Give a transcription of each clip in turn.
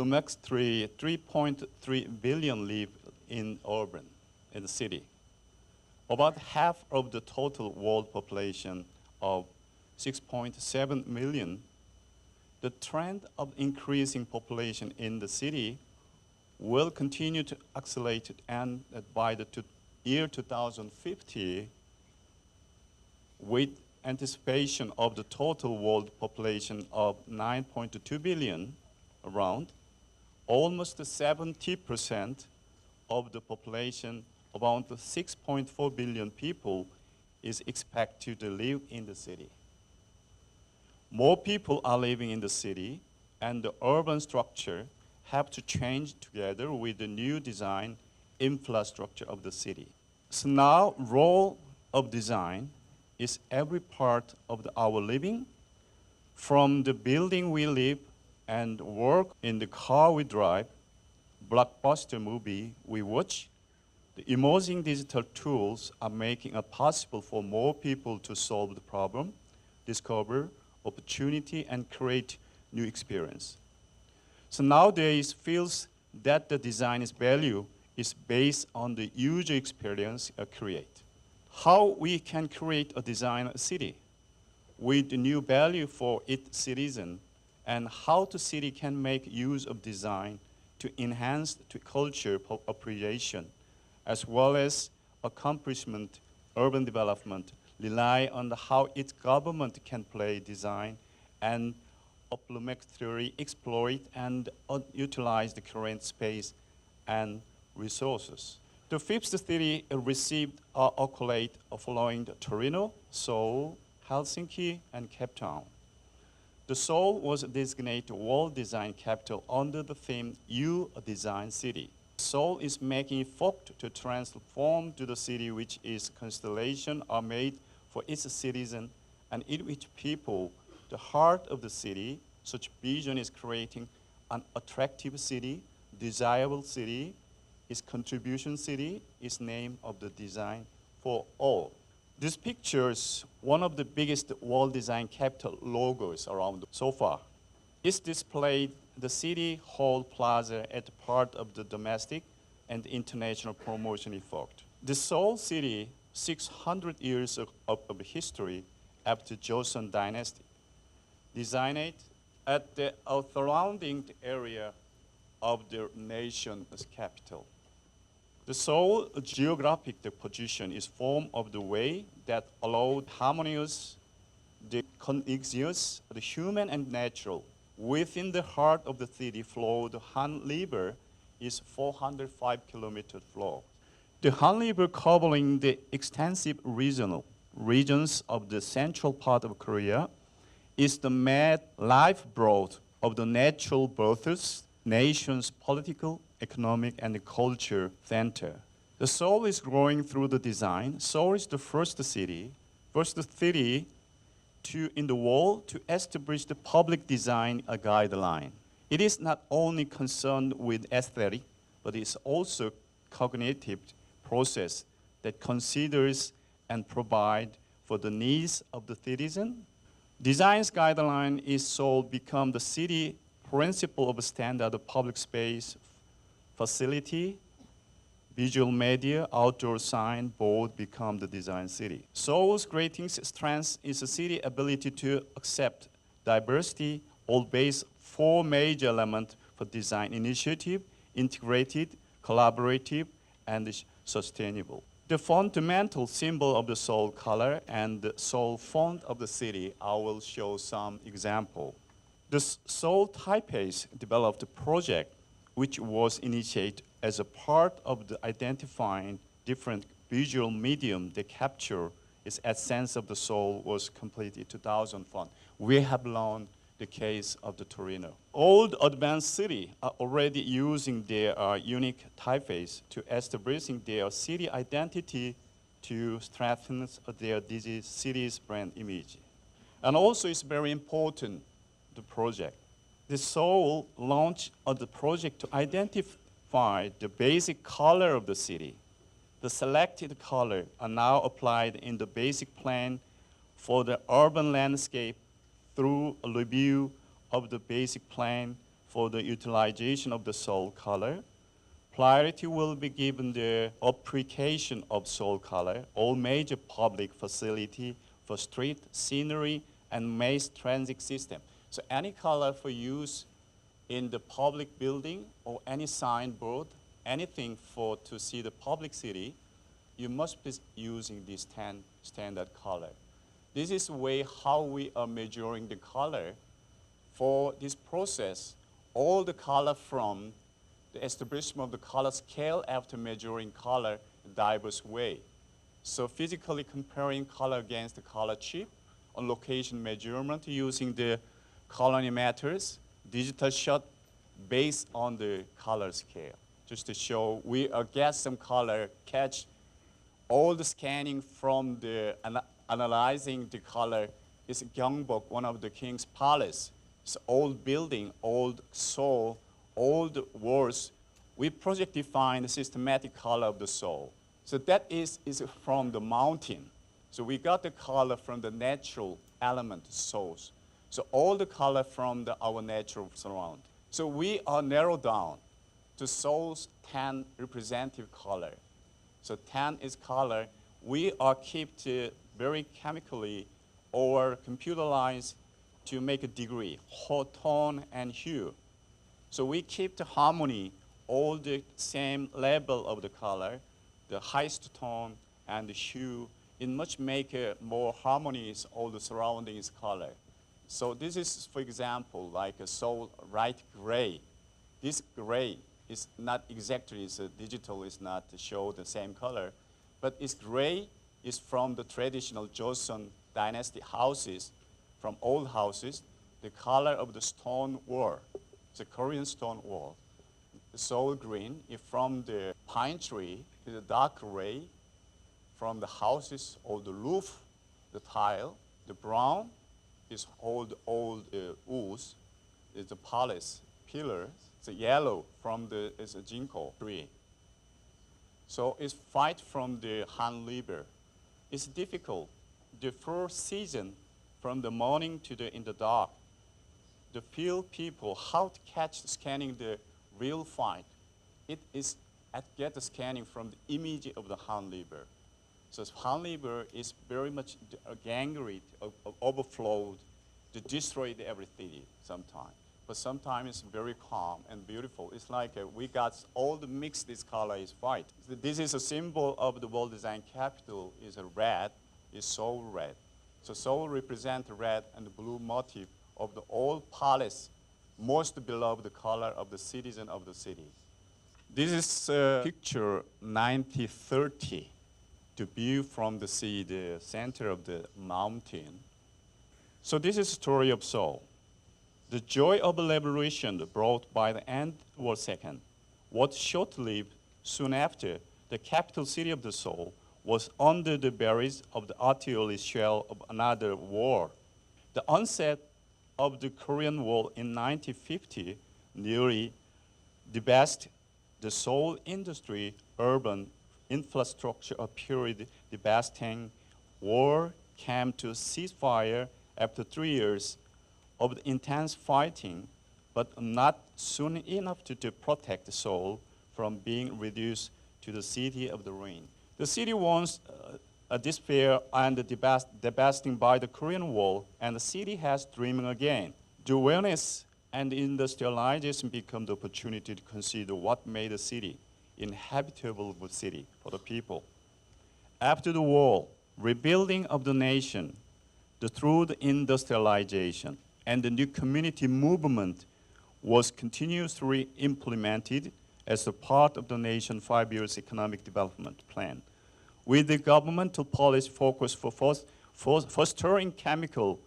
approximately 3.3 billion live in the city. About half of the total world population of 6.7 million. The trend of increasing population in the city will continue to accelerate, and by the year 2050, with anticipation of the total world population of 9.2 billion around, almost 70% of the population, about 6.4 billion people, is expected to live in the city. More people are living in the city, and the urban structure have to change together with the new design infrastructure of the city. So now, role of design is every part of our living, from the building we live and work, in the car we drive, blockbuster movie we watch. The emerging digital tools are making it possible for more people to solve the problem, discover opportunity, and create new experience. So nowadays, feels that the design's value is based on the user experience create. How we can create a design city with new value for its citizen, and how the city can make use of design to enhance the culture appreciation, as well as accomplishment, urban development, rely on how its government can play design and optimally exploit and utilize the current space and resources. The fifth city received accolade following Torino, Seoul, Helsinki, and Cape Town. The Seoul was designated World Design Capital under the theme You, a Design City. Seoul is making effort to transform to the city which its constellation are made for its citizen, and in which people, the heart of the city. Such vision is creating an attractive city, desirable city. Its contribution city is name of the design for all. This picture is one of the biggest World Design Capital logos around so far. It's displayed the City Hall Plaza as part of the domestic and international promotion effort. The Seoul city, 600 years of history after Joseon dynasty, designed at the surrounding area of the nation's capital. The Seoul geographic position is form of the way that allowed harmonious, the coexistence, the human and natural. Within the heart of the city flow, the Han River is 405 kilometers flow. The Han River covering the extensive regions of the central part of Korea is the mad lifeblood of the natural births, nation's political, economic, and culture center. The Seoul is growing through the design. Seoul is the first city in the world to establish the public design guideline. It is not only concerned with aesthetic, but it's also cognitive process that considers and provide for the needs of the citizen. Design's guideline is so become the city principle of a standard of public space, facility, visual media, outdoor sign, board become the design city. Seoul's greatest strength is the city ability to accept diversity, all based four major elements for design initiative: integrated, collaborative, and sustainable. The fundamental symbol of the Seoul color and the Seoul font of the city, I will show some example. The Seoul Taipei developed a project which was initiated as a part of the identifying different visual medium that capture its essence of the Seoul was completed in 2001. We have learned the case of the Torino. All the advanced cities are already using their unique typeface to establishing their city identity to strengthen their city's brand image. And also it's very important, the project. The Seoul launched the project to identify the basic color of the city. The selected color are now applied in the basic plan for the urban landscape through a review of the basic plan for the utilization of the Seoul color. Priority will be given the application of Seoul color, all major public facility for street, scenery, and mass transit system. So any color for use in the public building or any signboard, anything for to see the public city, you must be using this 10 standard color. This is the way how we are measuring the color. For this process, all the color from the establishment of the color scale after measuring color in diverse way. So physically comparing color against the color chip, on location measurement using the colorimeters, digital shot based on the color scale. Just to show we get some color, catch all the scanning from the analyzing the color is Gyeongbok, one of the king's palace. It's old building, old Seoul, old walls. We project define the systematic color of the Seoul. So that is from the mountain. So we got the color from the natural element source. So all the color from our natural surround. So we are narrowed down to Seoul's 10 representative color. So 10 is color. We are kept very chemically or computerized to make a degree, tone and hue. So we keep the harmony, all the same level of the color, the highest tone and the hue. It much make more harmonious all the surroundings color. So this is, for example, like a Seoul light gray. This gray is not exactly, digital is not to show the same color, but it's gray is from the traditional Joseon dynasty houses, from old houses, the color of the stone wall, the Korean stone wall. The Seoul green is from the pine tree, the dark gray, from the houses or the roof, the tile. The brown is old woods, is the palace pillars. The yellow from the is a ginkgo tree. So it's fight from the Han River. It's difficult. The first season, from the morning to in the dark, the field people how to catch scanning the real fight. It is get the scanning from the image of the Han River. So Han River is very much angry, overflowed, to destroy everything sometimes. But sometimes it's very calm and beautiful. It's like we got all the mixed this color is white. So this is a symbol of the world design capital is a red, is Seoul red. So Seoul represents red and the blue motif of the old palace, most beloved color of the citizen of the city. This is picture 1930. To view from the sea, the center of the mountain. So this is the story of Seoul. The joy of a revolution brought by the end War II was short-lived. Soon after, the capital city of the Seoul was under the barrage of the artillery shell of another war. The onset of the Korean War in 1950 nearly devastated the Seoul industry, urban infrastructure appeared devastating. War came to ceasefire after 3 years of the intense fighting, but not soon enough to protect Seoul from being reduced to the city of the ruin. The city once despair and devastating by the Korean War, and the city has dreaming again. The awareness and industrialization become the opportunity to consider what made the city inhabitable city for the people. After the war, rebuilding of the nation, through the industrialization and the new community movement was continuously implemented as a part of the nation's 5 years economic development plan. With the governmental policy focus for fostering chemical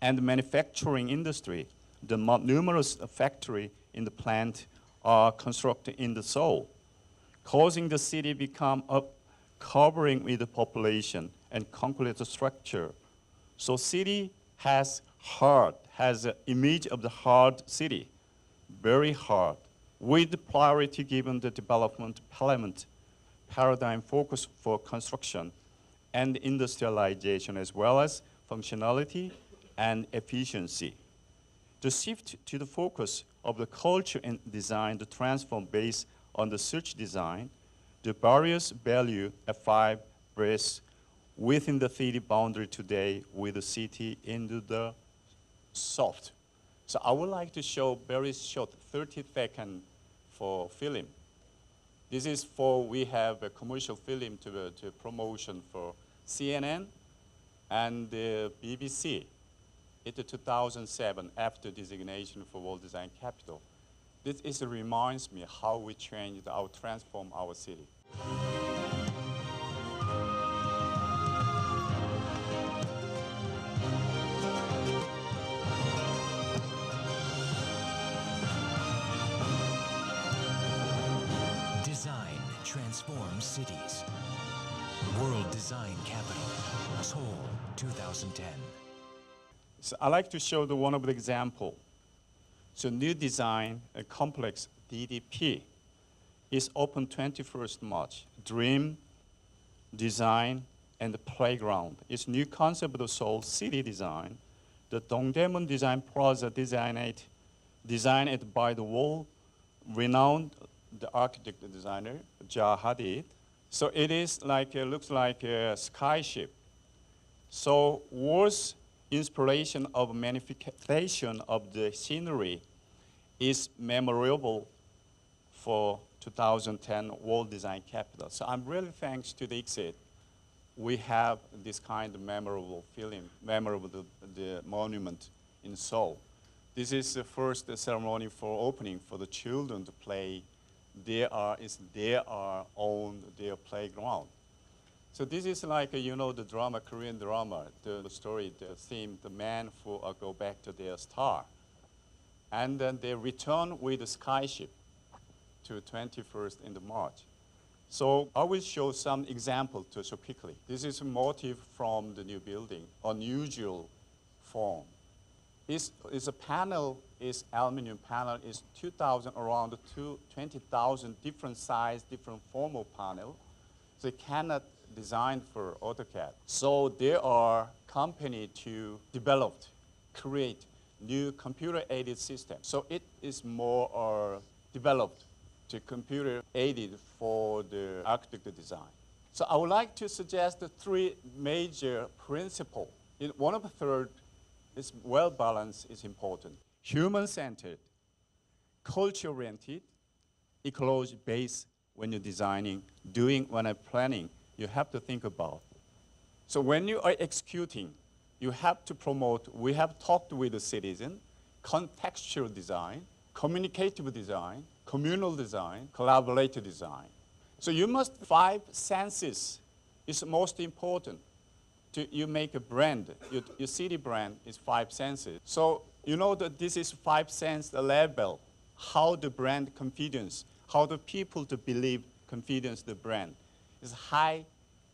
and manufacturing industry, the numerous factories in the plant are constructed in the Seoul, causing the city become covering with the population and concrete structure. So city has an image of the hard city, very hard, with priority given the development element, paradigm focus for construction and industrialization as well as functionality and efficiency. The shift to the focus of the culture and design, the transform based on the search design, the various value F5 breaths within the city boundary today with the city into the soft. So I would like to show very short 30-second for film. This is for, we have a commercial film to promotion for CNN and the BBC. It's 2007 after designation for World Design Capital. This reminds me how we changed, how transform our city. Design transforms cities. World Design Capital, Seoul, 2010. So I like to show one of the example. So new design, a complex DDP, is open 21st March. Dream, design, and the playground. It's new concept of Seoul city design. The Dongdaemun Design Plaza designed by the world-renowned the architect designer, Hadid. So it is like, looks like a skyship. So was inspiration of manifestation of the scenery is memorable for 2010 World Design Capital. So I'm really thanks to the Icsid. We have this kind of memorable feeling, memorable the monument in Seoul. This is the first ceremony for opening for the children to play. Their own playground. So this is like, you know, the drama, Korean drama, the story, the theme, the man who go back to their star. And then they return with the skyship to 21st in the March. So I will show some example to show quickly. This is a motif from the new building, unusual form. Is a panel, is aluminum panel, is 2,000, around 20,000 different size, different formal panel. So it cannot design for AutoCAD. So there are company to develop, create new computer-aided system. So it is more developed to computer-aided for the architecture design. So I would like to suggest the three major principles. One of the third is well-balanced is important. Human-centered, culture-oriented, ecology-based when you're designing, when I'm planning, you have to think about. So when you are executing, you have to promote, we have talked with the citizen, contextual design, communicative design, communal design, collaborative design. So you must, 5 senses is most important. You make a brand, your city brand is 5 senses. So you know that this is 5 sense level, how the brand confidence, how the people to believe confidence the brand. Is high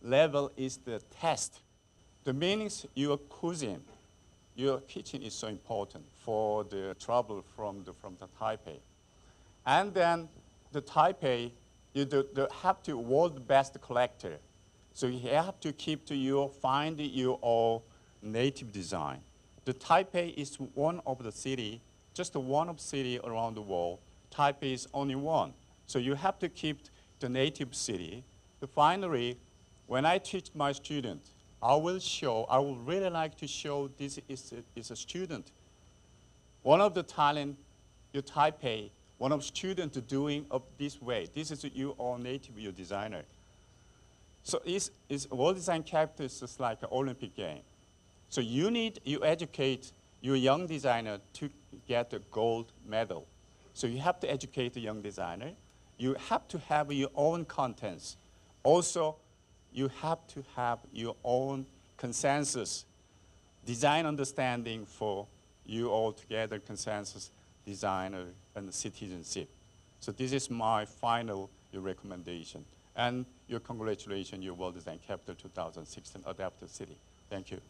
level is the test. The meanings your cuisine, your kitchen is so important for the travel from the Taipei. And then the Taipei, you have to world best collector. So you have to keep to find your own native design. The Taipei is one of the city, just one of city around the world. Taipei is only one. So you have to keep the native city. Finally, when I teach my students, I would really like to show this is a student. One of the talent, your Taipei, one of students doing of this way. This is your own native, your designer. So World Design Capital is just like an Olympic game. So you educate your young designer to get a gold medal. So you have to educate the young designer. You have to have your own contents. Also, you have to have your own consensus, design understanding for you all together, consensus, designer, and citizenship. So this is my final recommendation. And your congratulations, your World Design Capital 2016 Adaptive City. Thank you.